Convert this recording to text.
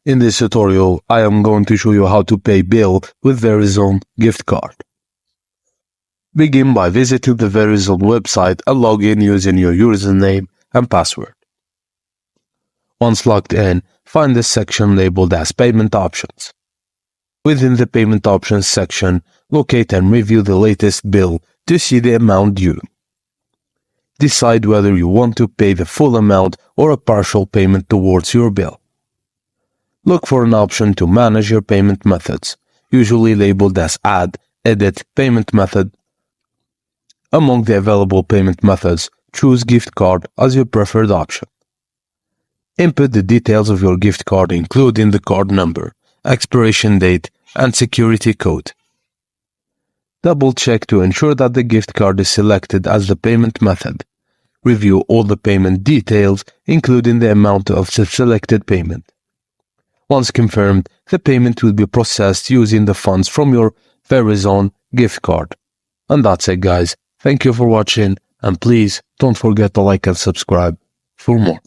In this tutorial, I am going to show you how to pay bill with Verizon gift card. Begin by visiting the Verizon website and log in using your username and password. Once logged in, find the section labeled as Payment Options. Within the Payment Options section, locate and review the latest bill to see the amount due. Decide whether you want to pay the full amount or a partial payment towards your bill. Look for an option to manage your payment methods, usually labeled as Add, Edit, Payment Method. Among the available payment methods, choose gift card as your preferred option. Input the details of your gift card, including the card number, expiration date, and security code. Double-check to ensure that the gift card is selected as the payment method. Review all the payment details, including the amount of the selected payment. Once confirmed, the payment will be processed using the funds from your Verizon gift card. And that's it, guys. Thank you for watching, and please don't forget to like and subscribe for more.